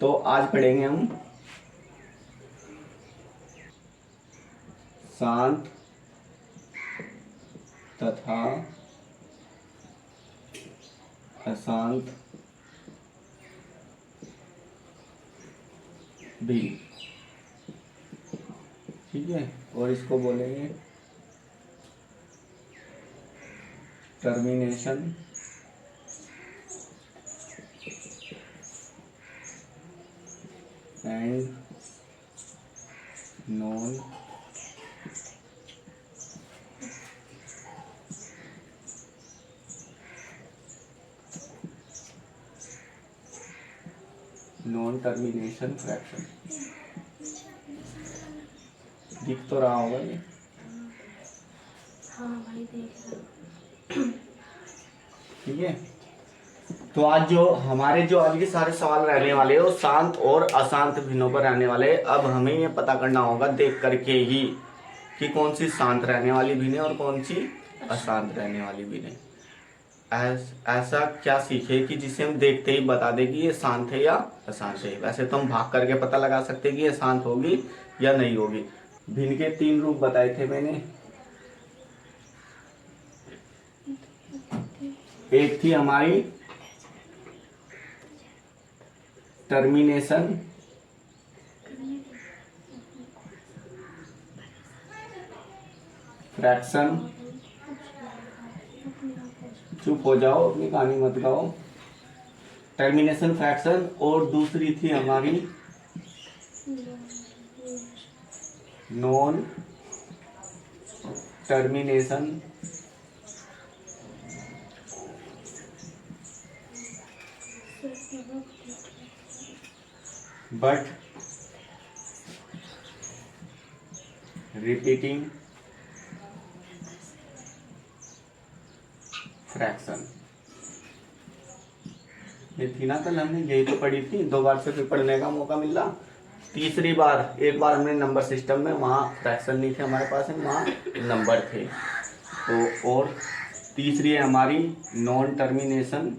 तो आज पढ़ेंगे हम शांत तथा अशांत भी। ठीक है, और इसको बोलेंगे termination and non termination fraction. दिख तो रहा होगा ये। हाँ भाई देख रहा। ठीक है, तो आज आज के सारे सवाल रहने वाले हो शांत और अशांत भिन्नों पर रहने वाले। अब हमें ये पता करना होगा देख करके ही कि कौन सी शांत रहने वाली भिन्न है और कौन सी अशांत रहने वाली भिन्न है। ऐसा क्या सीखे कि जिसे हम देखते ही बता दे कि ये शांत है या अशांत है। वैसे तो हम भाग करके पता लगा सकते हैं कि ये शांत होगी या नहीं होगी। भिन्न के 3 रूप बताए थे मैंने। एक थी हमारी टर्मिनेशन फ्रैक्शन। चुप हो जाओ, अपनी कहानी मत गाओ। Termination fraction. और दूसरी थी हमारी non termination but repeating fraction. ये थी ना, कल हमने यही तो पढ़ी थी। 2 बार से फिर पढ़ने का मौका मिला। तीसरी बार, एक बार हमने नंबर सिस्टम में, वहां फ्रैक्शन नहीं थे हमारे पास, वहां नंबर थे। तो और तीसरी है हमारी non termination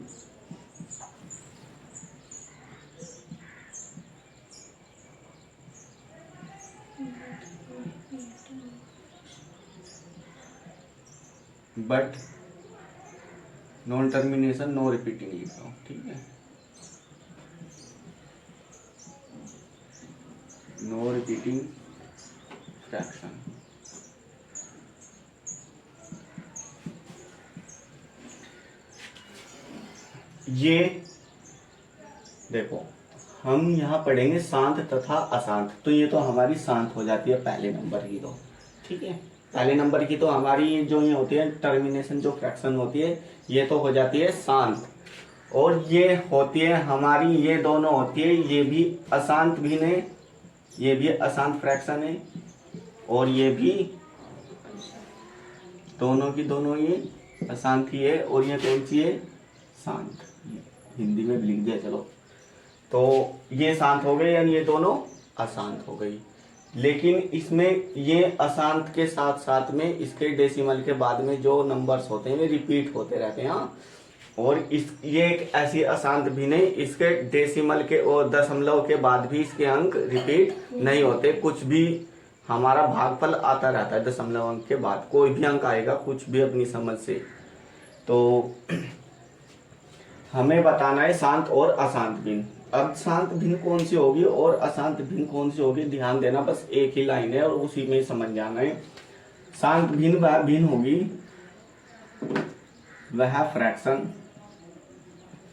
but non termination no repeating लिखता हूँ। ठीक है, नो रिपीटिंग फ्रैक्शन। ये देखो, हम यहाँ पढ़ेंगे शांत तथा अशांत। तो ये तो हमारी शांत हो जाती है पहले नंबर की। तो ठीक है, पहले नंबर की तो हमारी जो ये होती है टर्मिनेशन, जो फ्रैक्शन होती है, ये तो हो जाती है शांत। और ये होती है हमारी, ये दोनों होती है, ये भी अशांत भी है, ये भी अशांत फ्रैक्शन है, और ये भी दोनों की दोनों ये अशांत ही है। और ये कौन सी है? शांत। हिंदी में भी लिख दिया, चलो। तो ये शांत हो गए, यानी ये दोनों अशांत हो गई। लेकिन इसमें ये अशांत के साथ साथ में इसके डेसिमल के बाद में जो नंबर्स होते हैं वे रिपीट होते रहते हैं। हाँ, और ये एक ऐसी अशांत भी नहीं, इसके डेसिमल के और दशमलव के बाद भी इसके अंक रिपीट नहीं होते। कुछ भी हमारा भागफल आता रहता है, दशमलव अंक के बाद कोई भी अंक आएगा, कुछ भी अपनी समझ से। तो हमें बताना है शांत और अशांत भिन्न। अब शांत भिन्न कौन सी होगी और अशांत भिन्न कौन सी होगी, ध्यान देना, बस एक ही लाइन है और उसी में समझ जाना है। शांत भिन्न वह भिन्न होगी, वह फ्रैक्शन,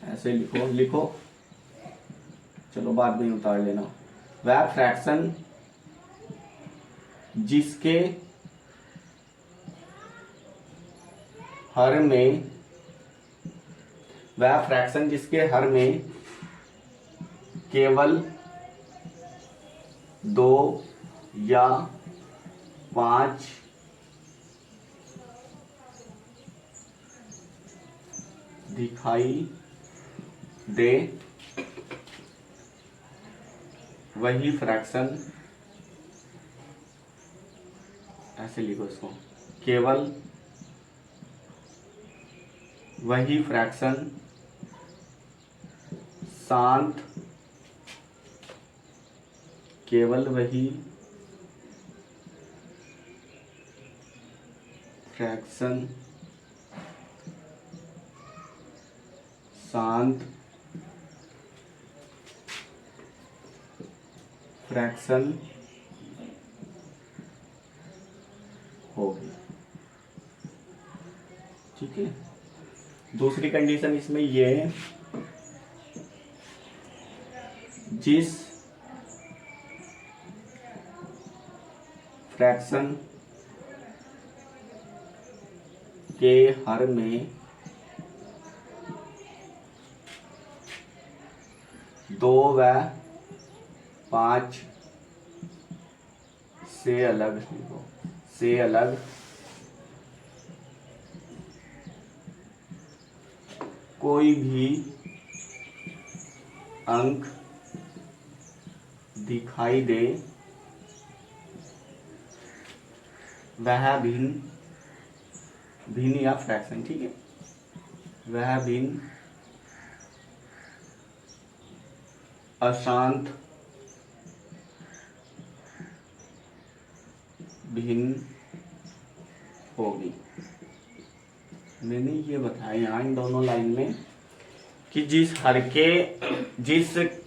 ऐसे लिखो, चलो बाद में उतार लेना। वह फ्रैक्शन जिसके हर में, वह फ्रैक्शन जिसके हर में केवल 2 या 5 दिखाई दे, वही फ्रैक्शन, ऐसे लिखो इसको, केवल वही फ्रैक्शन शांत केवल वही फ्रैक्शन शांत फ्रैक्शन होगी। ठीक है, दूसरी कंडीशन इसमें ये है, जिस फ्रैक्शन के हर में 2 व 5 से अलग कोई भी अंक दिखाई दे वह भिन्न या फ्रैक्शन, ठीक है, वह भिन्न अशांत भिन्न होगी। मैंने ये बताया यहाँ इन दोनों लाइन में कि जिस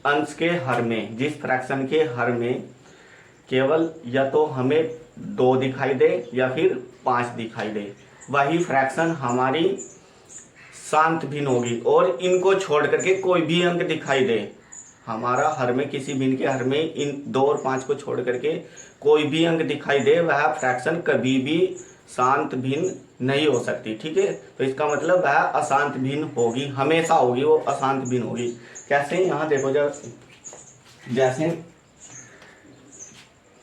अंश के हर में, जिस फ्रैक्शन के हर में केवल या तो हमें 2 दिखाई दे या फिर 5 दिखाई दे, वही फ्रैक्शन हमारी शांत भिन्न होगी। और इनको छोड़ करके कोई भी अंक दिखाई दे, हमारा हर में किसी भिन्न के हर में इन 2 और 5 को छोड़ करके कोई भी अंक दिखाई दे, वह फ्रैक्शन कभी भी शांत भिन्न नहीं हो सकती। ठीक है, तो इसका मतलब वह अशांत भिन्न होगी, हमेशा होगी, वो अशांत भिन्न होगी। कैसे? यहाँ देखो, जब जैसे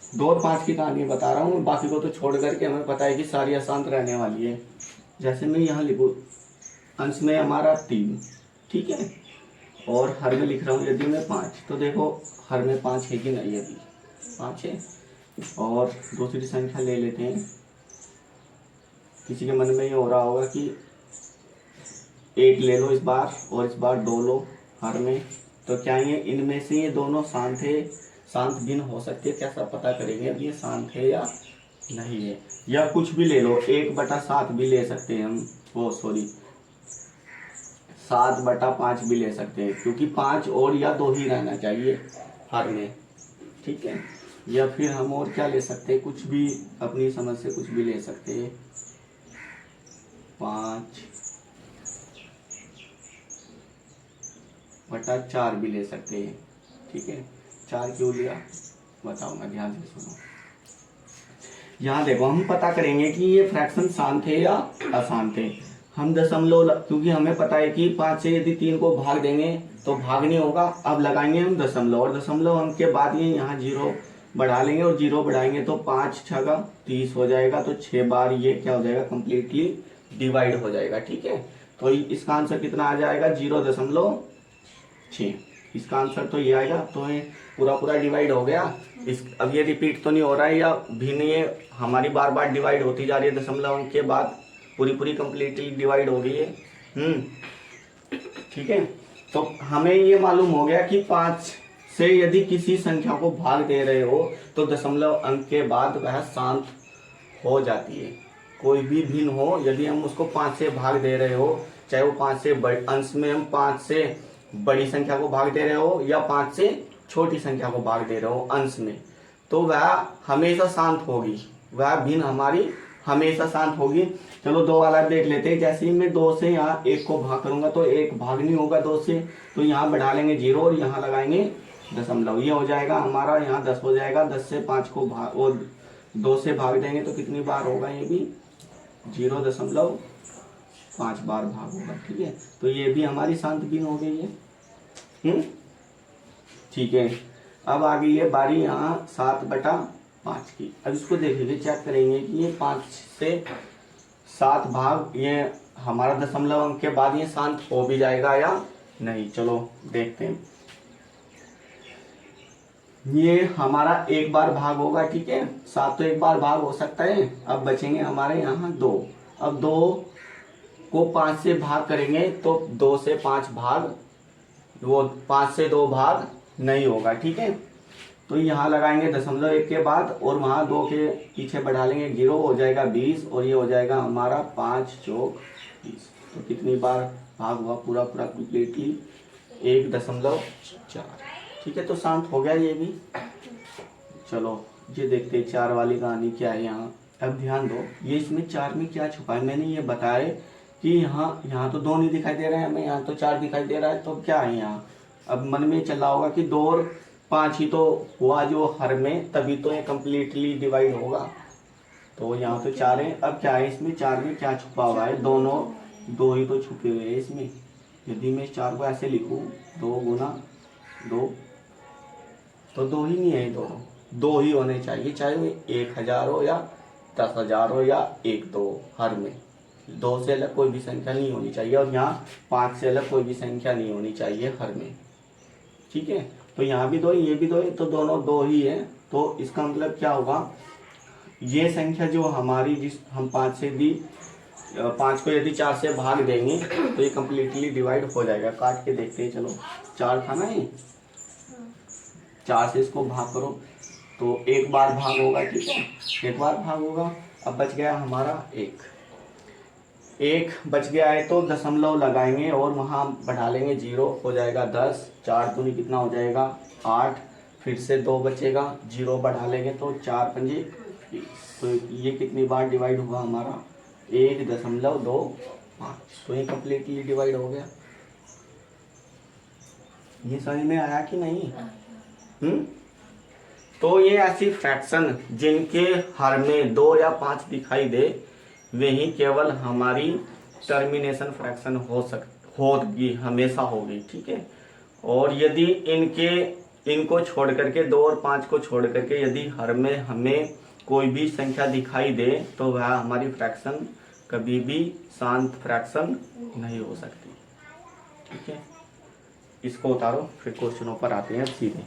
2 और 5 की कहानी बता रहा हूँ, बाकी को तो छोड़ करके हमें पता है कि सारी अशांत रहने वाली है। जैसे मैं यहाँ लिखूँ, अंश में हमारा 3, ठीक है, और हर में लिख रहा हूँ यदि मैं 5, तो देखो हर में 5 है कि नहीं, अभी 5 है। और दूसरी संख्या ले लेते हैं। किसी के मन में ये हो रहा होगा कि 1 ले लो इस बार और इस बार 2 लो हर में, तो क्या ये इनमें से ये दोनों शांत है, शांत भिन्न हो सकती है? कैसा पता करेंगे अब ये शांत है या नहीं है? या कुछ भी ले लो, 1/7 भी ले सकते हैं हम, वो सॉरी 7/5 भी ले सकते हैं, क्योंकि 5 और या 2 ही रहना चाहिए हर में। ठीक है, या फिर हम और क्या ले सकते हैं, कुछ भी अपनी समझ से कुछ भी ले सकते हैं। 5/4 भी ले सकते हैं। ठीक है, 4 क्यों लिया बताऊंगा, ध्यान से सुनो। यहाँ देखो, हम पता करेंगे कि ये फ्रैक्शन शांत है या अशांत है। हम दशमलव, क्योंकि हमें पता है कि 5 से यदि 3 को भाग देंगे तो भाग नहीं होगा, अब लगाएंगे हम दशमलव, और दशमलव अंक के बाद ये यहाँ 0 बढ़ा लेंगे, और 0 बढ़ाएंगे तो 5 6 30 हो जाएगा, तो 6 बार ये क्या हो जाएगा, कंप्लीटली डिवाइड हो जाएगा। ठीक है, तो इसका आंसर कितना आ जाएगा, 0.6। इसका आंसर तो ये आएगा। तो ये पूरा डिवाइड हो गया। अब ये रिपीट तो नहीं हो रहा है, या भिन्न ये हमारी बार बार डिवाइड होती जा रही है, दशमलव अंक के बाद पूरी कंप्लीटली डिवाइड हो गई है। ठीक है, तो हमें ये मालूम हो गया कि 5 से यदि किसी संख्या को भाग दे रहे हो तो दशमलव अंक के बाद वह शांत हो जाती है। कोई भी भिन्न हो, यदि हम उसको 5 से भाग दे रहे हो, चाहे वो 5 से बड़े अंश में हम 5 से बड़ी संख्या को भाग दे रहे हो या 5 से छोटी संख्या को भाग दे रहे हो अंश में, तो वह हमेशा शांत होगी, वह भिन्न हमारी हमेशा शांत होगी। चलो 2 वाला देख लेते हैं। जैसे ही मैं 2 से यहाँ 1 को भाग करूंगा तो 1 भाग नहीं होगा 2 से, तो यहाँ बढ़ा लेंगे 0 और यहाँ लगाएंगे दशमलव, ये हो जाएगा हमारा, यहाँ 10 हो जाएगा। 10 से 5 को भाग और 2 से भाग देंगे तो कितनी बार होगा, ये भी 0.5 बार भाग होगा। ठीक है, तो ये भी हमारी शांत भिन्न हो गई है। ठीक है, अब आ गई है बारी यहाँ 7/5 की। अब इसको देखेंगे, चेक करेंगे कि ये 5 से 7 भाग, ये हमारा दशमलव अंक के बाद ये शांत हो भी जाएगा या नहीं। चलो देखते हैं। ये हमारा 1 बार भाग होगा। ठीक है, 7 तो 1 बार भाग हो सकता है। अब बचेंगे हमारे यहाँ 2। अब 2 को 5 से भाग करेंगे तो 2 से 5 भाग, वो 5 से 2 भाग नहीं होगा। ठीक है, तो यहाँ लगाएंगे 0.1 के बाद और वहाँ 2 के पीछे बढ़ा लेंगे 0, हो जाएगा 20 और ये हो जाएगा हमारा 5 चौक 20। तो कितनी बार भाग हुआ पूरा पूरा कम्प्लीटली 1.4। ठीक है, तो शांत हो गया ये भी। चलो ये देखते हैं 4 वाली कहानी क्या है यहाँ। अब ध्यान दो, ये इसमें 4 में क्या छुपा है, मैंने ये बताया कि यहाँ तो 2 नहीं दिखाई दे रहा है हमें, यहाँ तो 4 दिखाई दे रहा है, तो क्या है यहाँ। अब मन में चल रहा होगा कि 2 और 5 ही तो हुआ जो हर में, तभी तो ये कम्प्लीटली डिवाइड होगा। तो यहाँ तो 4 है। अब क्या है इसमें 4 में क्या छुपा हुआ है, दोनों 2 ही तो छुपे हुए हैं इसमें। यदि मैं 4 को ऐसे लिखूं 2 गुना 2, तो 2 ही नहीं है, दोनों 2 ही होने चाहिए, चाहे वो 1000 हो या 10,000 हो या 1-2, हर में 2 से अलग कोई भी संख्या नहीं होनी चाहिए। और यहाँ 5 से अलग कोई भी संख्या नहीं होनी चाहिए हर में। ठीक है, तो यहाँ भी 2 ये भी 2 है, तो दोनों 2 ही है। तो इसका मतलब क्या होगा, ये संख्या जो हमारी जिस हम 5 से दी, 5 को यदि 4 से भाग देंगे तो ये कम्प्लीटली डिवाइड हो जाएगा। काट के देखते हैं, चलो 4 था ना ये, 4 से इसको भाग करो तो एक बार भाग होगा। ठीक है, एक बार भाग होगा। अब बच गया हमारा 1 बच गया है, तो दशमलव लगाएंगे और वहाँ बढ़ा लेंगे 0, हो जाएगा 10। 4 दूनी कितना हो जाएगा 8, फिर से 2 बचेगा, 0 बढ़ा लेंगे तो 4 पंजे 20। तो ये कितनी बार डिवाइड हुआ हमारा 1.25। तो ये कम्प्लीटली डिवाइड हो गया। ये समझ में आया कि नहीं? तो ये ऐसी फ्रैक्शन जिनके हर में 2 या 5 दिखाई दे, वही केवल हमारी टर्मिनेशन फ्रैक्शन होगी, हमेशा होगी। ठीक है, और यदि इनको छोड़ करके 2 और 5 को छोड़ करके यदि हर में हमें कोई भी संख्या दिखाई दे, तो वह हमारी फ्रैक्शन कभी भी शांत फ्रैक्शन नहीं हो सकती। ठीक है, इसको उतारो, फिर क्वेश्चनों पर आते हैं सीधे।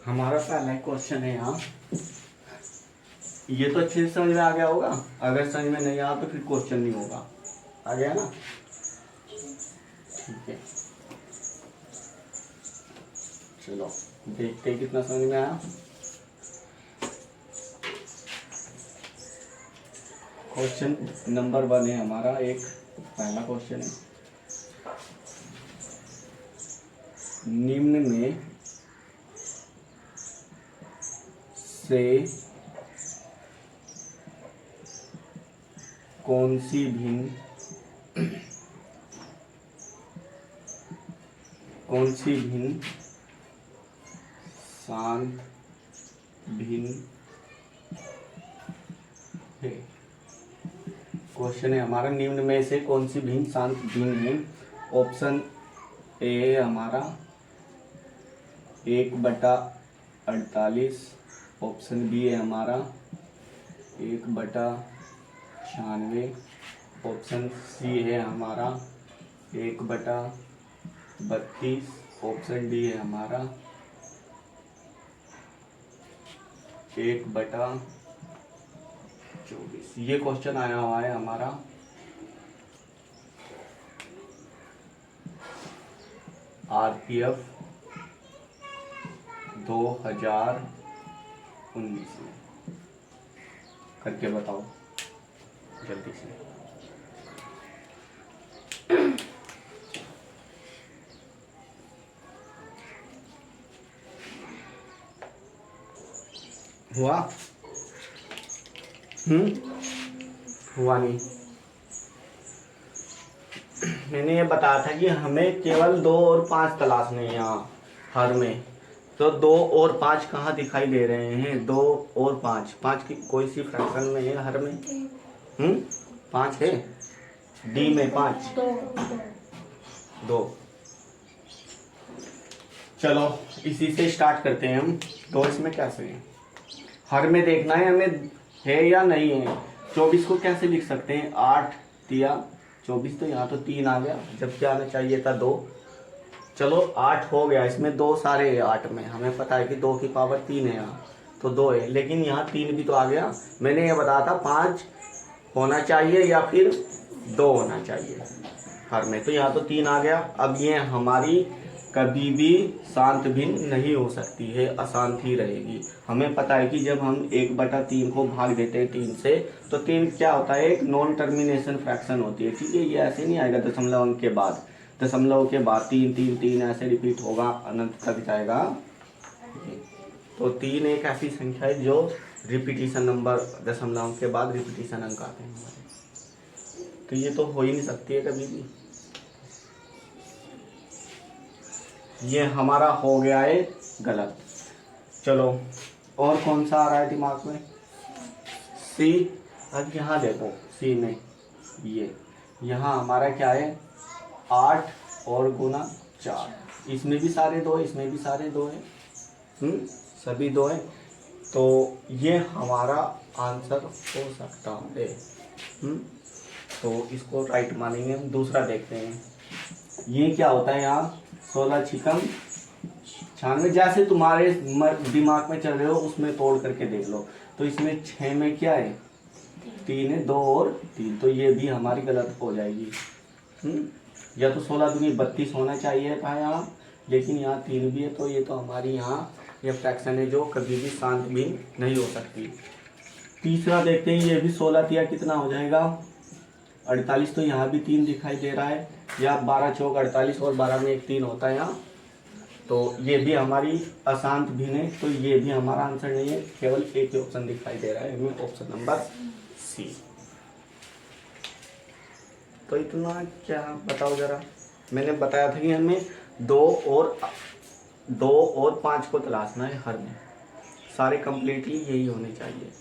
हमारा पहला क्वेश्चन है यहाँ, ये तो अच्छे से समझ में आ गया होगा। अगर समझ में नहीं आया तो फिर क्वेश्चन नहीं होगा। आ गया ना? ठीक है, चलो देखते हैं कितना समझ में आया। क्वेश्चन नंबर 1 है हमारा, एक पहला क्वेश्चन है, निम्न में से कौन सी भिन्न शांत भिन्न है। क्वेश्चन है हमारा, निम्न में से कौन सी भिन्न शांत भिन्न है। ऑप्शन ए हमारा 1/48, ऑप्शन बी है हमारा 1/96, ऑप्शन सी है हमारा 1/32, ऑप्शन डी है हमारा 1/24। ये क्वेश्चन आया हुआ है हमारा RPF 2019 में। करके बताओ जल्दी से। हुआ? हुआ नहीं। मैंने ये बताया था कि हमें केवल 2 और 5 तलाशने हैं यहाँ हर में। तो 2 और 5 कहाँ दिखाई दे रहे हैं? 2 और 5 की कोई सी फ्रैक्शन में है हर में? 5 है, डी में 5, 2। चलो इसी से स्टार्ट करते हैं हम। तो इसमें कैसे है, हर में देखना है हमें है या नहीं है। 24 को कैसे लिख सकते हैं? 8 दिया 24, तो यहाँ तो 3 आ गया, जबकि आना चाहिए था 2। चलो 8 हो गया, इसमें 2 सारे है 8 में, हमें पता है कि 2 की पावर 3 है यहाँ, तो 2 है, लेकिन यहाँ 3 भी तो आ गया। मैंने ये बताया था 5 होना चाहिए या फिर 2 होना चाहिए हर में। तो यहाँ तो 3 आ गया। अब ये हमारी कभी भी शांत भिन्न नहीं हो सकती है, अशांत ही रहेगी। हमें पता है कि जब हम 1/3 को भाग देते हैं 3 से, तो 3 क्या होता है, एक नॉन टर्मिनेशन फ्रैक्शन होती है, ठीक है। ये ऐसे नहीं आएगा दशमलव अंक के बाद, दशमलव के बाद 3 3 3 ऐसे रिपीट होगा, अनंत तक जाएगा। तो 3 एक ऐसी संख्या है जो रिपीटिशन नंबर, दशमलव अंक के बाद रिपीटिशन अंक आते हैं हमारे। तो ये तो हो ही नहीं सकती है कभी भी। ये हमारा हो गया है गलत। चलो और कौन सा आ रहा है दिमाग में? सी। अब यहाँ देखो, सी में ये यहाँ हमारा क्या है, 8 और गुना 4। इसमें भी सारे 2, इसमें भी सारे 2 है, सभी 2 है। तो ये हमारा आंसर हो सकता है। तो इसको राइट मानेंगे हम। दूसरा देखते हैं, ये क्या होता है यहाँ, 16 छिकम 96। जैसे तुम्हारे दिमाग में चल रहे हो उसमें तोड़ करके देख लो। तो इसमें 6 में क्या है, 3 है, 2 और 3, तो ये भी हमारी गलत हो जाएगी। या तो 16 दूनी 32 होना चाहिए था यहाँ, लेकिन यहाँ 3 भी है, तो ये तो हमारी यहाँ ये फ्रैक्शन है जो कभी भी शांत भी नहीं हो सकती। तीसरा देखते हैं, ये भी 16 दिया कितना हो जाएगा, 48। तो यहाँ भी 3 दिखाई दे रहा है, या 12 चौक 48 और 12 में एक 3 होता है यहाँ। तो ये भी हमारी अशांत भिन्न है, तो ये भी हमारा आंसर नहीं है। केवल एक ही ऑप्शन दिखाई दे रहा है हमें, ऑप्शन नंबर सी। तो इतना क्या बताओ जरा। मैंने बताया था कि हमें 2 और 5 को तलाशना है हर में, सारे कंप्लीटली यही होने चाहिए।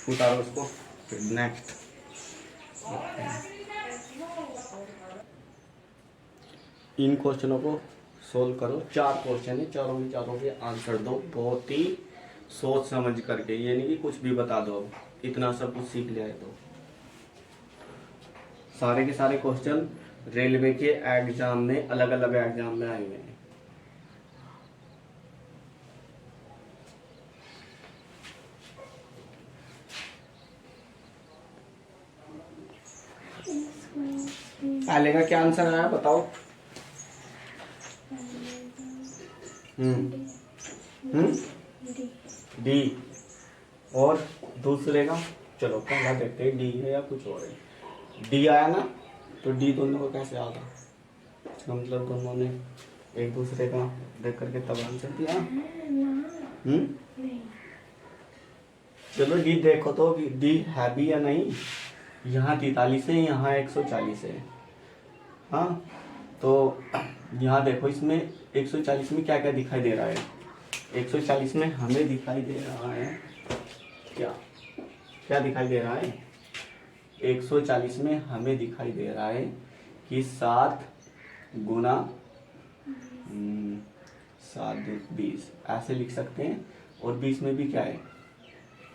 उतारो उसको, फिर नेक्स्ट। इन क्वेश्चनों को सोल्व करो। 4 क्वेश्चन है, चारों के आंसर दो, बहुत ही सोच समझ करके। ये नहीं कि कुछ भी बता दो, अब इतना सब कुछ सीख लिया है तो। सारे के सारे क्वेश्चन रेलवे के एग्जाम में, अलग अलग एग्जाम में आए हुए हैं। पहले का क्या आंसर आया बताओ। डी। और दूसरे का, चलो पहला देखते हैं डी है या कुछ और है। डी आया ना, तो डी दोनों को कैसे आ गया, इसका मतलब दोनों ने एक दूसरे का देख करके तब आंसर दिया। चलो डी देखो तो डी है भी या नहीं। यहाँ 43 है, यहाँ 140 है। हाँ, तो यहाँ देखो, इसमें 140 में क्या क्या दिखाई दे रहा है। 140 में हमें दिखाई दे रहा है क्या क्या दिखाई दे रहा है। 140 में हमें दिखाई दे रहा है कि 7 गुना 7 20 ऐसे लिख सकते हैं। और 20 में भी क्या है,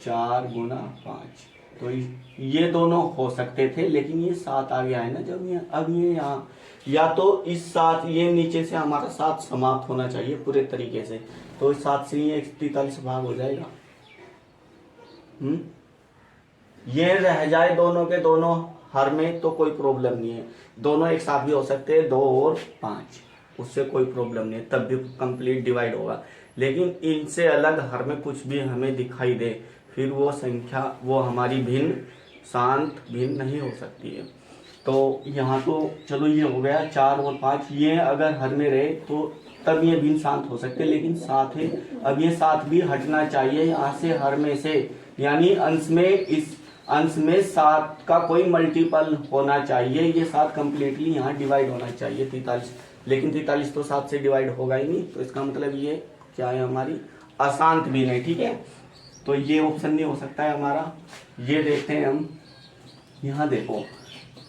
4 गुना 5। तो ये दोनों हो सकते थे, लेकिन ये 7 आ गया है ना जब ये, अब ये यहाँ, या तो इस 7, ये नीचे से हमारा 7 समाप्त होना चाहिए पूरे तरीके से। तो इस 7 से ये 143 भाग हो जाएगा। ये रह जाए दोनों के दोनों हर में तो कोई प्रॉब्लम नहीं है। दोनों एक साथ भी हो सकते हैं, 2 और 5, उससे कोई प्रॉब्लम नहीं है, तब भी कंप्लीट डिवाइड होगा। लेकिन इनसे अलग हर में कुछ भी हमें दिखाई दे, फिर वो संख्या, वो हमारी भिन्न, शांत भिन्न नहीं हो सकती है। तो यहाँ तो चलो ये हो गया 4 और 5, ये अगर हर में रहे तो तब ये भिन्न शांत हो सकते, लेकिन 7 है। अब ये 7 भी हटना चाहिए यहाँ से, हर में से, यानी अंश में, इस अंश में 7 का कोई मल्टीपल होना चाहिए। ये 7 कंप्लीटली यहाँ डिवाइड होना चाहिए 43, लेकिन 43 तो 7 से डिवाइड होगा ही नहीं। तो इसका मतलब ये क्या है, हमारी अशांत भिन्न है, ठीक है। तो ये ऑप्शन नहीं हो सकता है हमारा। ये देखते हैं हम, यहाँ देखो,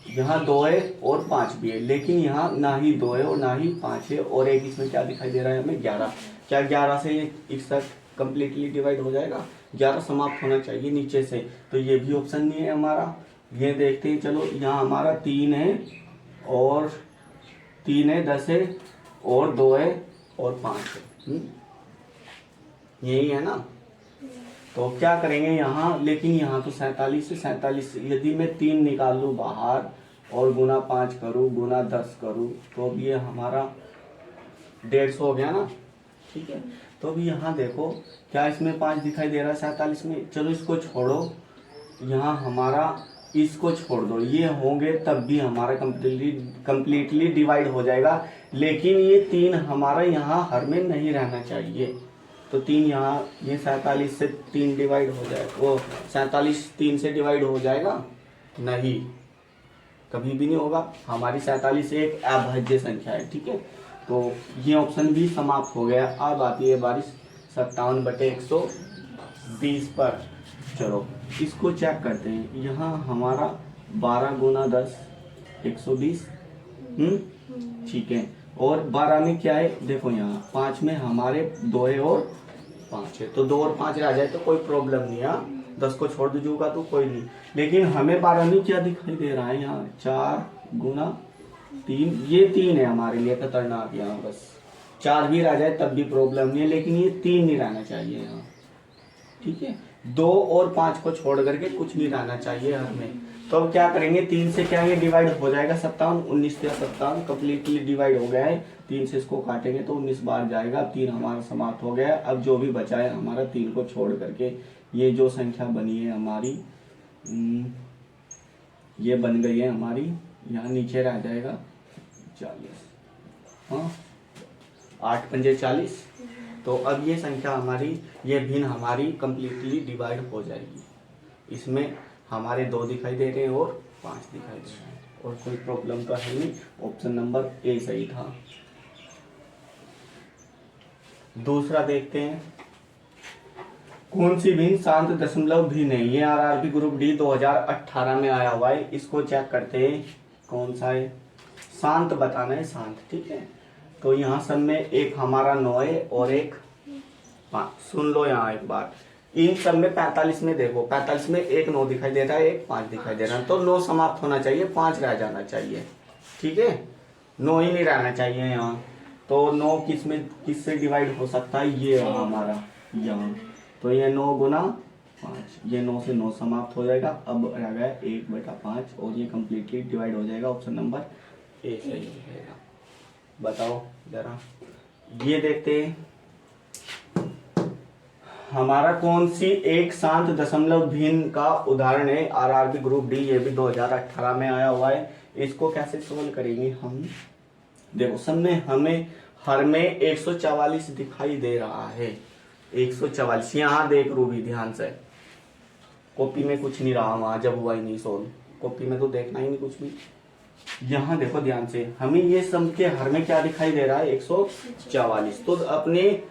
यहाँ 2 है और 5 भी है, लेकिन यहाँ ना ही 2 है और ना ही 5 है, और एक इसमें क्या दिखाई दे रहा है हमें, 11। क्या 11 से ये एक साथ कंप्लीटली डिवाइड हो जाएगा? 11 समाप्त होना चाहिए नीचे से, तो ये भी ऑप्शन नहीं है हमारा। ये देखते हैं, चलो यहाँ हमारा 3 है और 3 है, 10 है, और 2 है और 5 है। यही है ना। तो क्या करेंगे यहाँ, लेकिन यहाँ तो 47 से 47, यदि मैं 3 निकाल लूँ बाहर और गुना 5 करूँ गुना 10 करूँ तो अब ये हमारा 150 हो गया ना। ठीक है, तो अभी यहाँ देखो क्या इसमें 5 दिखाई दे रहा है 47 में। चलो इसको छोड़ो, यहाँ हमारा इसको छोड़ दो, ये होंगे तब भी हमारा कंप्लीटली डिवाइड हो जाएगा। लेकिन ये 3 हमारा यहाँ हर में नहीं रहना चाहिए। तो 3 यहाँ, ये 47 से 3 डिवाइड हो जाएगा, वो 47 3 से डिवाइड हो जाएगा नहीं, कभी भी नहीं होगा। हमारी 47 एक अभाज्य संख्या है। ठीक है, तो ये ऑप्शन भी समाप्त हो गया। अब आती है बारिश 57/120 पर। चलो इसको चेक करते हैं। यहाँ हमारा 12 गुना 10 120। ठीक है, और 12 में क्या है देखो, यहाँ 5 में हमारे 2 है और 5 है, तो 2 और 5 रह जाए तो कोई प्रॉब्लम नहीं है। 10 को छोड़ दीजिएगा तो कोई नहीं। लेकिन हमें 12 में क्या दिखाई दे रहा है, यहाँ 4 गुना 3, ये 3 है हमारे लिए खतरनाक। यहाँ बस 4 भी रह जाए तब भी प्रॉब्लम नहीं है, लेकिन ये 3 नहीं रहना चाहिए यहाँ। ठीक है, 2 और 5 को छोड़ करके कुछ नहीं रहना चाहिए हमें। तो अब क्या करेंगे, 3 से क्या ये डिवाइड हो जाएगा 57, 19 से 57 कम्प्लीटली डिवाइड हो गया है। 3 से इसको काटेंगे तो 19 बार जाएगा। 3 हमारा समाप्त हो गया। अब जो भी बचा है हमारा 3 को छोड़ करके ये जो संख्या बनी है हमारी, ये बन गई है हमारी, यहाँ नीचे रह जाएगा 40। हाँ, 8 पंजे 40। तो अब ये संख्या हमारी, ये भिन्न हमारी कंप्लीटली डिवाइड हो जाएगी। इसमें हमारे 2 दिखाई दे रहे हैं और 5 दिखाई दे रहे हैं, और कोई प्रॉब्लम तो है नहीं। ऑप्शन नंबर ए सही था। दूसरा देखते हैं, कौन सी भिन्न शांत दशमलव भिन्न है। ये आरआरबी ग्रुप डी 2018 में आया हुआ है। इसको चेक करते हैं कौन सा है। शांत बताना है, शांत। ठीक है, तो यहाँ सब में एक हमारा 9 है और एक 5। सुन लो यहाँ एक बात, इन सब में 45 में देखो, 45 में एक 9 दिखाई दे रहा है, एक 5 दिखाई दे रहा है। तो 9 समाप्त होना चाहिए, 5 रह जाना चाहिए। ठीक है, 9 ही नहीं रहना चाहिए यहाँ। तो 9 किससे डिवाइड हो सकता है, ये हमारा यहाँ। तो ये 9 गुना 5, ये 9 से 9 समाप्त हो जाएगा। अब रह गया 1/5 और ये कंप्लीटली डिवाइड हो जाएगा। ऑप्शन नंबर ए सही रहेगा। बताओ जरा, ये देखते हैं हमारा कौन सी एक शांत दशमलव भिन्न का उदाहरण है। आरआरबी ग्रुप डी, ये भी 2018 में आया हुआ है। इसको कैसे सोल्व करेंगे हम, देखो सब में हमें हर में 144 दिखाई दे रहा है। 144 यहाँ देख रूबी ध्यान से, कॉपी में कुछ नहीं रहा वहां जब हुआ ही नहीं सोल्व, कॉपी में तो देखना ही नहीं कुछ भी। यहाँ देखो ध्यान से, हमें ये सब के हर में क्या दिखाई दे रहा है 144। तो अपने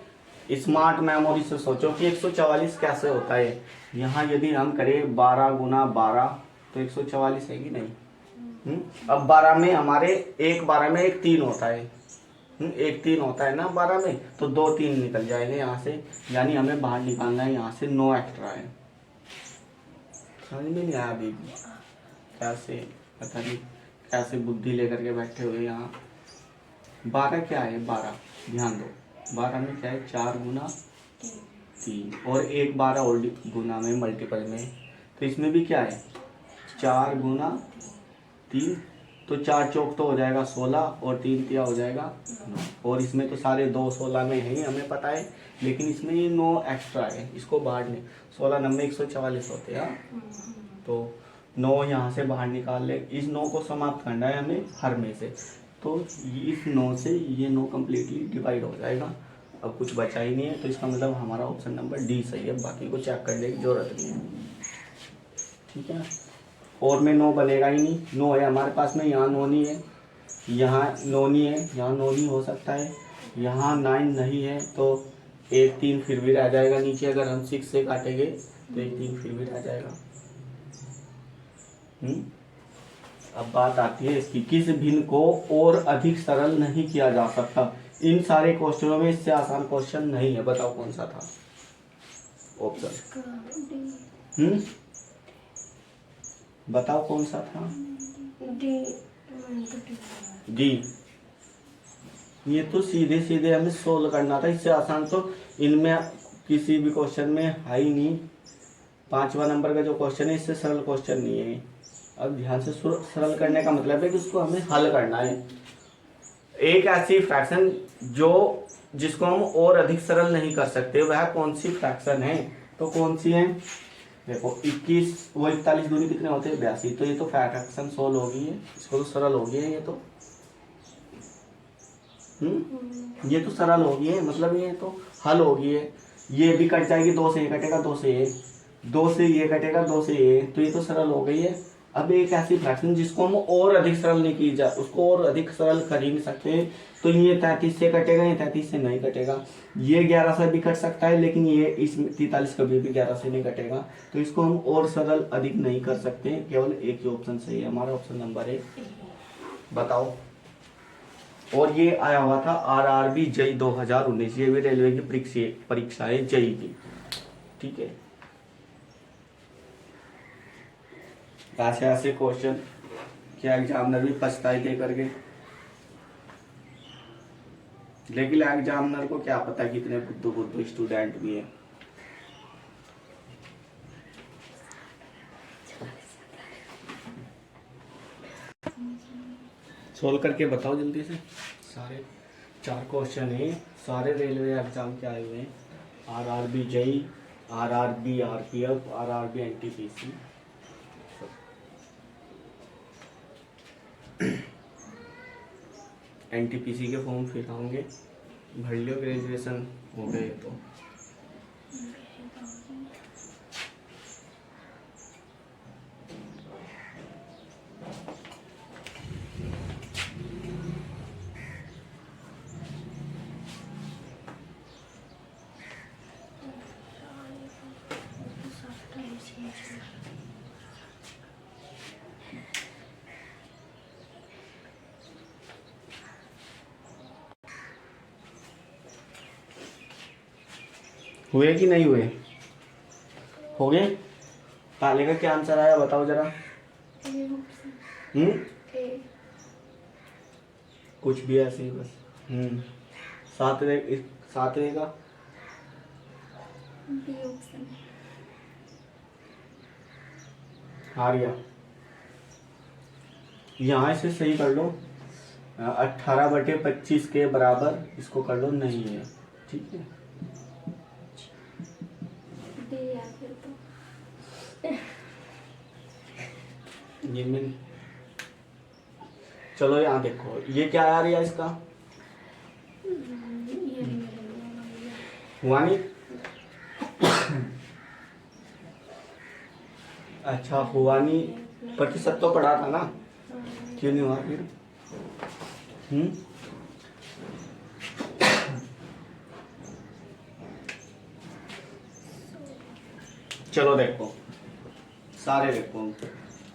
स्मार्ट मेमोरी से सोचो कि 144 कैसे होता है। यहाँ यदि हम करें 12 गुना 12 तो 144 है कि नहीं। अब 12 में हमारे एक 12 में एक 3 होता है, एक 3 होता है ना 12 में, तो 2 3 निकल जाएंगे यहाँ से, यानी हमें बाहर निकालना है यहाँ से 9 एक्स्ट्रा है। समझ में नहीं आया अभी भी, कैसे पता नहीं कैसे बुद्धि लेकर के बैठे हुए यहाँ। 12 क्या है, 12 ध्यान दो, 12 में क्या है 4 गुना 3 और एक 12 और गुना में मल्टीपल में, तो इसमें भी क्या है 4 गुना 3, तो 4 चौक तो हो जाएगा 16 और 3 तिया हो जाएगा 9, और इसमें तो सारे 2 16 में है हमें पता है, लेकिन इसमें ये 9 एक्स्ट्रा है, इसको बाहर नहीं, 16 9 144 होते हैं। तो 9 यहाँ से बाहर निकाल ले, इस 9 को समाप्त करना है हमें हर में से, तो इस 9 से ये 9 कम्प्लीटली डिवाइड हो जाएगा। अब कुछ बचा ही नहीं है, तो इसका मतलब हमारा ऑप्शन नंबर डी सही है, बाकी को चेक करने की जरूरत नहीं है। ठीक है, और में 9 बनेगा ही नहीं, 9 है हमारे पास में, यहाँ 9 नहीं है, यहाँ 9 नहीं है, यहाँ 9 नहीं हो सकता है, यहाँ 9 नहीं है, तो 1 3 फिर भी रह जाएगा नीचे। अगर हम 6 से काटेंगे तो 1 3 फिर भी रह जाएगा। अब बात आती है इसकी, किस भिन्न को और अधिक सरल नहीं किया जा सकता। इन सारे क्वेश्चनों में इससे आसान क्वेश्चन नहीं है, बताओ कौन सा था ऑप्शन। बताओ कौन सा था, डी। ये तो सीधे सीधे हमें सोल्व करना था, इससे आसान तो इनमें किसी भी क्वेश्चन में है ही नहीं। 5वां नंबर का जो क्वेश्चन है इससे सरल क्वेश्चन नहीं है। अब ध्यान से सरल करने का मतलब है कि उसको हमें हल करना है। एक ऐसी फ्रैक्शन जिसको हम और अधिक सरल नहीं कर सकते, वह कौन सी फ्रैक्शन है? तो कौन सी है? देखो 21 वो 41 दूनी कितने होते हैं? 82। तो ये तो फ्रैक्शन सोल्व हो गई है, इसको तो सरल हो गई है ये तो। ये तो सरल हो गई है, मतलब ये तो हल हो गई है। ये भी कट जाएगी, 2 से ये कटेगा, 2 से ये, 2 से ये कटेगा, 2 से ये, तो ये तो सरल हो गई है। अब एक ऐसी फ्रैक्शन जिसको हम और अधिक सरल नहीं की जा, उसको और अधिक सरल कर ही नहीं सकते, तो ये 33 से कटेगा, ये 33 से नहीं कटेगा। ये 11 से भी कट सकता है, लेकिन ये इस 43 कभी भी 11 से नहीं कटेगा, तो इसको हम और सरल अधिक नहीं कर सकते। केवल एक ही ऑप्शन सही है, हमारा ऑप्शन नंबर 1। बताओ। और ये आया हुआ था RRB JEE 2019, ये भी रेलवे की परीक्षा है JEE की, ठीक है। ऐसे ऐसे क्वेश्चन क्या एग्जामिनर भी पछताई दे करके, लेकिन एग्जामिनर को क्या पता कितने बुद्धू स्टूडेंट भी है। सोल्व करके बताओ जल्दी से। सारे 4 क्वेश्चन है, सारे रेलवे एग्जाम के आए हुए हैं। RRB JEE, RRB RPF, RRB NTPC। NTPC के फॉर्म फिल होंगे, भर लियो, ग्रेजुएशन हो गए तो। हुए कि नहीं हुए? हो गए? ताले का क्या आंसर आया बताओ जरा। कुछ भी ऐसे ही बस। सातवें का हार गया। यहाँ से सही कर लो, 18/25 के बराबर इसको कर लो, नहीं है, ठीक है। ये में चलो यहाँ देखो, ये क्या आ रहा है इसका? हुआ नहीं? अच्छा हुआ नहीं, प्रतिशत तो पढ़ा था ना, क्यों नहीं हुआ फिर? चलो देखो, सारे देखो,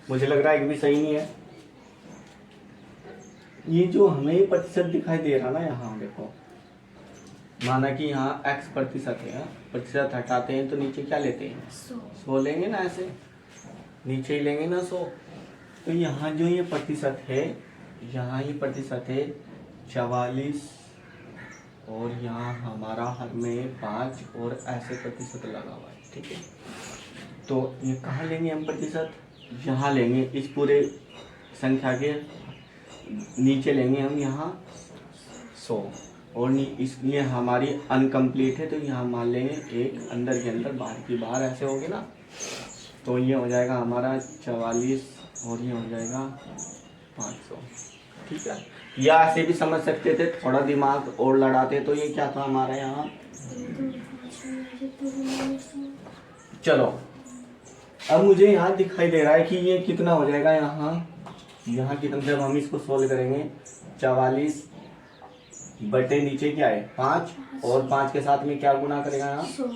मुझे लग रहा है एक भी सही नहीं है। ये जो हमें प्रतिशत दिखाई दे रहा ना, यहाँ देखो, माना कि यहाँ x प्रतिशत है, प्रतिशत हटाते हैं तो नीचे क्या लेते हैं? 100 लेंगे ना, ऐसे नीचे ही लेंगे ना 100। तो यहाँ जो ये प्रतिशत है, यहाँ ये प्रतिशत है 44, और यहाँ हमारा हर में 5 और ऐसे प्रतिशत लगा हुआ है, ठीक है। तो ये कहाँ लेंगे हम प्रतिशत? यहाँ लेंगे, इस पूरे संख्या के नीचे लेंगे हम यहाँ 100, और इसलिए हमारी अनकम्प्लीट है, तो यहाँ मान लेंगे 1 अंदर के अंदर बाहर की बाहर, ऐसे होगे ना। तो ये हो जाएगा हमारा 44 और ये हो जाएगा 500, ठीक है। या ऐसे भी समझ सकते थे, थोड़ा दिमाग और लड़ाते तो ये क्या था हमारा यहाँ। चलो अब मुझे यहाँ दिखाई दे रहा है कि ये कितना हो जाएगा, यहाँ कितना, जब हम इसको सोल्व करेंगे 44 बटे नीचे क्या है 5, और 5 के साथ में क्या गुना करेगा यहाँ 100,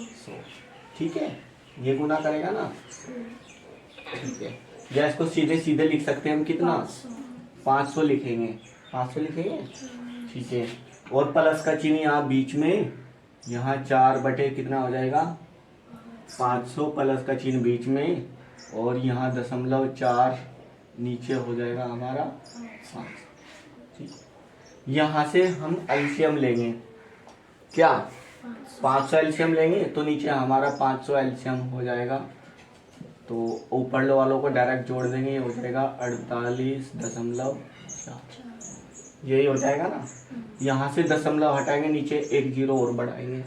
ठीक है। ये गुना करेगा ना, ठीक है। या इसको सीधे सीधे लिख सकते हैं हम, कितना 500 लिखेंगे, 500 लिखेंगे, ठीक है। और प्लस का चिन्ह यहाँ बीच में, यहाँ 4 बटे कितना हो जाएगा 500, प्लस का चिन्ह बीच में, और यहाँ 0.4 नीचे हो जाएगा हमारा 500, ठीक। यहाँ से हम एलसीएम लेंगे, क्या 500 एलसीएम लेंगे, तो नीचे हमारा 500 एलसीएम हो जाएगा। तो ऊपर लो वालों को डायरेक्ट जोड़ देंगे, ये हो जाएगा 48.4, यही हो जाएगा ना। यहाँ से दशमलव हटाएंगे, नीचे एक जीरो और बढ़ाएंगे,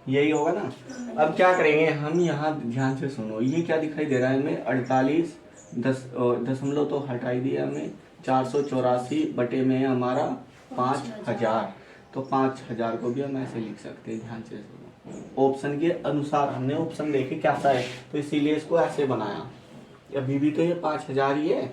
यही होगा ना। अब क्या करेंगे हम, यहाँ ध्यान से सुनो, ये क्या दिखाई दे रहा है हमें, 48 दशमलव तो हटाई दिया हमें, 484 बटे में है हमारा 5000, तो 5000 को भी हम ऐसे लिख सकते हैं। ध्यान से सुनो, ऑप्शन के अनुसार हमने ऑप्शन देखे कैसा है, तो इसीलिए इसको ऐसे बनाया। अभी भी तो ये 5000 ही है,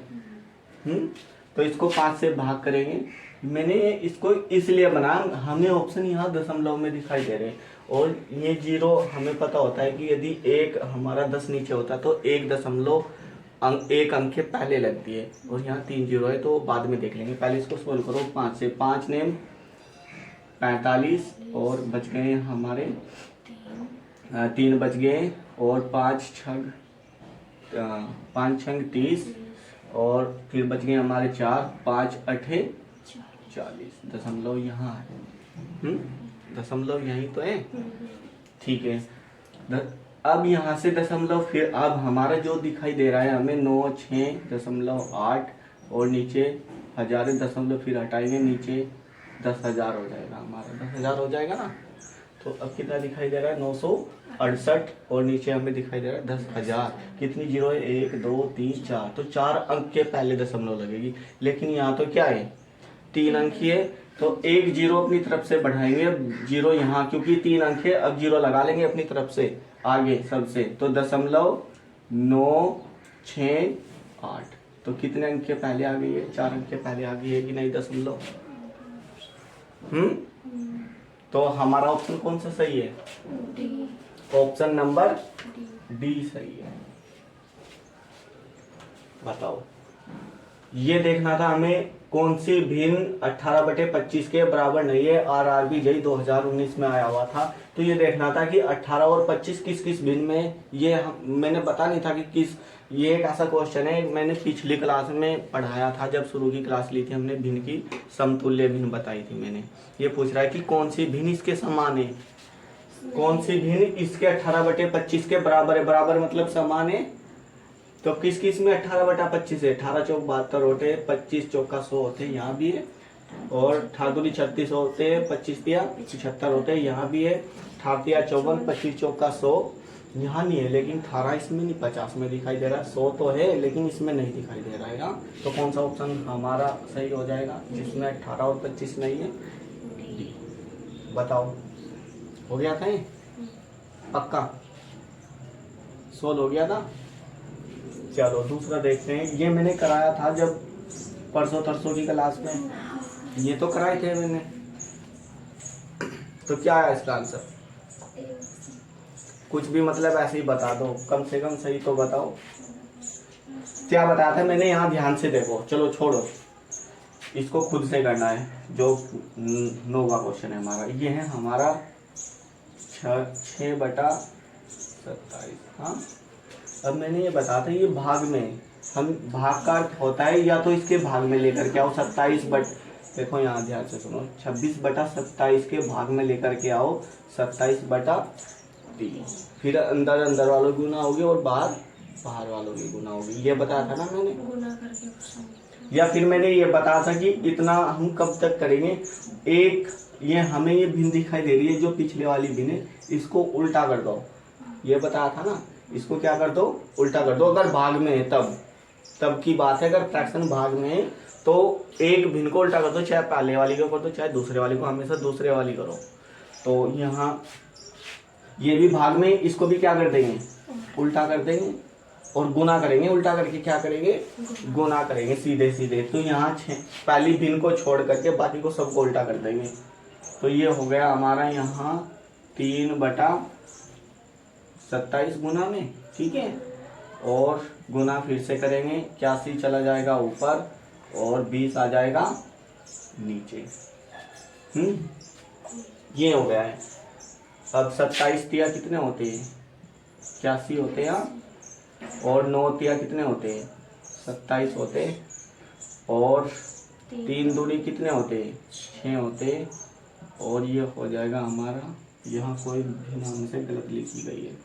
तो इसको 5 से भाग करेंगे। मैंने इसको इसलिए बनाया, हमें ऑप्शन यहाँ दशमलव में दिखाई दे रहे हैं, और ये जीरो हमें पता होता है कि यदि एक हमारा 10 नीचे होता तो 1 अंक के पहले लगती है, और यहाँ 3 जीरो है तो बाद में देख लेंगे। पहले इसको सोल्व करो, 5 से 5 नेम 45, और बच गए हमारे 3 बच गए, और 5 छग 30, और फिर बच गए हमारे 4, 5 अठे 40, दशमलव यहाँ है, दशमलव यहीं तो है, ठीक है। अब यहाँ से दशमलव, फिर अब हमारा जो दिखाई दे रहा है हमें 96.8, और नीचे हजार दशमलव फिर हटाएंगे, नीचे 10,000 हो जाएगा हमारा, 10,000 हो जाएगा ना। तो अब कितना दिखाई दे रहा है, 968, और नीचे हमें दिखाई दे रहा है 10,000। कितनी जीरो है, 1 2 3 4, तो 4 अंक के पहले दशमलव लगेगी। लेकिन यहाँ तो क्या है, 3 अंक ही है, तो एक जीरो अपनी तरफ से बढ़ाएंगे, जीरो यहाँ क्योंकि 3 अंक है, अब जीरो लगा लेंगे अपनी तरफ से आगे सबसे, तो 0.968, तो कितने अंक के पहले आ गई है, 4 अंक के पहले आ गई है कि नहीं दशमलव। तो हमारा ऑप्शन कौन सा सही है, ऑप्शन नंबर डी सही है। बताओ, ये देखना था हमें कौन सी भिन्न 18/25 के बराबर नहीं है। RRB जेई 2019 में आया हुआ था, तो ये देखना था कि 18 और 25 किस किस भिन्न में, ये मैंने पता नहीं था कि किस, ये एक ऐसा क्वेश्चन है, मैंने पिछली क्लास में पढ़ाया था, जब शुरू की क्लास ली थी हमने, भिन्न की समतुल्य भिन्न बताई थी मैंने। ये पूछ रहा है कि कौन सी भिन्न इसके समान है, कौन सी भिन्न इसके 18/25 के बराबर है, बराबर मतलब समान है, तो किस किस में 18/25 है, 18 चौक 72 होते, 25 चौका 100 होते, यहाँ भी है, और 18 36 होते, 25 तिया 76 होते, यहाँ भी है, 18 तिया 54, 25 चौका 100, यहाँ नहीं है, लेकिन 18 इसमें नहीं, 50 में दिखाई दे रहा है, 100 तो है लेकिन इसमें नहीं दिखाई दे रहा है। तो कौन सा ऑप्शन हमारा सही हो जाएगा, जिसमें 18 और 25 नहीं है, डी। बताओ, हो गया था ये पक्का, सोल्व हो गया था। चलो दूसरा देखते हैं, ये मैंने कराया था जब परसों तरसों की क्लास में, ये तो कराए थे मैंने। तो क्या है इसका आंसर, कुछ भी मतलब ऐसे ही बता दो, कम से कम सही तो बताओ। क्या बताया था मैंने, यहाँ ध्यान से देखो, चलो छोड़ो, इसको खुद से करना है, जो 9 का क्वेश्चन है हमारा, ये है हमारा 6/27। हाँ, अब मैंने ये बताया था, ये भाग में, हम भाग का अर्थ होता है या तो इसके भाग में लेकर के आओ, 27 बट, देखो यहाँ ध्यान से सुनो, 26/27 के भाग में लेकर के आओ 27/3, फिर अंदर अंदर वालों की गुना होगी और बाहर बाहर वालों की गुना होगी, ये बताया था ना मैंने। गुना करके, या फिर मैंने ये बताया था कि इतना हम कब तक करेंगे, एक ये हमें ये भिन्न दिखाई दे रही है जो पिछले वाली भिन्न है, इसको उल्टा कर दो, ये बताया था ना, इसको क्या कर दो, उल्टा कर दो। अगर भाग में है तब की बात है, अगर फ्रैक्शन भाग में है तो एक भिन्न को उल्टा कर दो, चाहे पहले वाली को कर दो चाहे दूसरे वाली को, हमेशा दूसरे वाली करो। तो यहाँ ये भी भाग में, इसको भी क्या कर देंगे, उल्टा कर देंगे, और गुना करेंगे, उल्टा करके क्या करेंगे, गुना करेंगे सीधे सीधे। तो यहाँ पहली भिन्न को छोड़ करके बाकी को सबको उल्टा कर देंगे। तो ये हो गया हमारा यहाँ 3/27 गुना में, ठीक है, और गुना फिर से करेंगे, 81 चला जाएगा ऊपर और 20 आ जाएगा नीचे। ये हो गया है। अब 27 तिया कितने होते हैं, 81 होते हैं, और 9 तिया कितने होते हैं, 27 होते हैं, और 3 दूनी कितने होते, 6 होते। और ये हो जाएगा हमारा, यहाँ कोई भी नाम से गलत लिखी गई है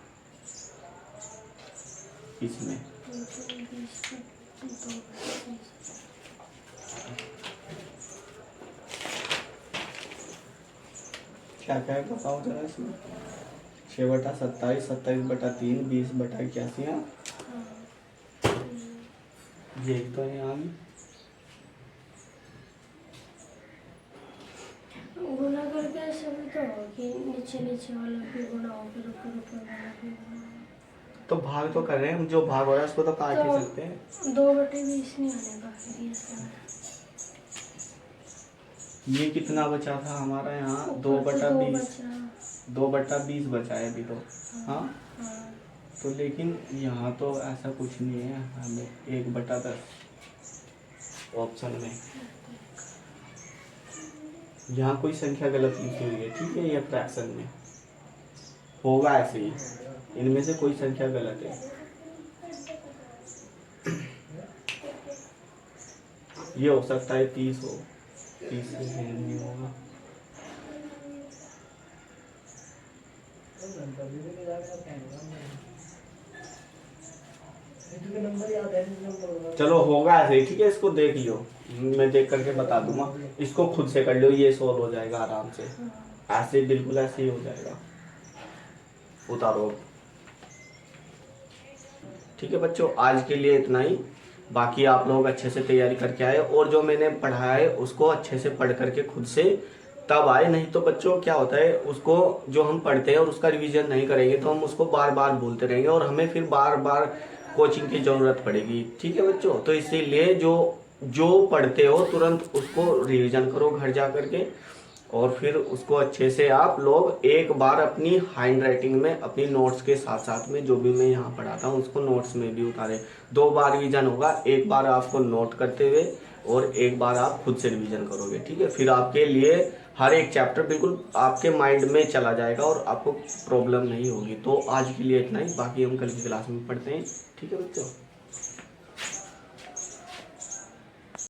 इसमें। क्या क्या है बताओ जरा इसमें। 6/27, 27/3, 20/81। ये एक तो है यहाँ भी। गुना करके ऐसे भी तो हो कि नीचे नीचे वाला भी गुना हो, फिर ऊपर ऊपर वाला भी गुना हो। तो भाग तो कर रहे हैं हम, जो भाग हो रहा है उसको तो काट ही सकते हैं। 2/20 नहीं होने का फिर ये सब। ये कितना बचा था हमारा यहाँ, ऊपर तो 2/20, बचा। 2/20 बचा है अभी तो। हाँ हाँ, तो लेकिन यहाँ तो ऐसा कुछ नहीं है, हमें 1/10 ऑप्शन में। यहाँ कोई संख्या गलत लिखी हुई है, ठीक है, ये फ्रैक्शन में होगा ऐसे ही, इनमें से कोई संख्या गलत है। ये हो सकता है 30 हो, 30 से ढेर नहीं होगा। चलो होगा ऐसे ही, ठीक है, इसको देख लियो, मैं देख करके बता दूंगा, इसको खुद से कर लो, ये सोल्व हो जाएगा आराम से, ऐसे बिल्कुल ऐसे ही हो जाएगा। उतारो। ठीक है बच्चों, आज के लिए इतना ही। बाकी आप लोग अच्छे से तैयारी करके आए, और जो मैंने पढ़ाया है उसको अच्छे से पढ़ करके खुद से तब आए। नहीं तो बच्चों क्या होता है, उसको जो हम पढ़ते हैं और उसका रिवीजन नहीं करेंगे तो हम उसको बार बार भूलते रहेंगे और हमें फिर बार बार कोचिंग की ज़रूरत पड़ेगी। ठीक है बच्चों, तो इसीलिए जो पढ़ते हो तुरंत उसको रिवीजन करो घर जा करके, और फिर उसको अच्छे से आप लोग एक बार अपनी हैंड राइटिंग में, अपनी नोट्स के साथ साथ में जो भी मैं यहाँ पढ़ाता हूँ उसको नोट्स में भी उतारें। 2 बार रिवीजन होगा, एक बार आपको नोट करते हुए और एक बार आप खुद से रिवीजन करोगे। ठीक है, फिर आपके लिए हर एक चैप्टर बिल्कुल आपके माइंड में चला जाएगा और आपको प्रॉब्लम नहीं होगी। तो आज के लिए इतना ही, बाकी हम कल की क्लास में पढ़ते हैं। ठीक है बच्चों।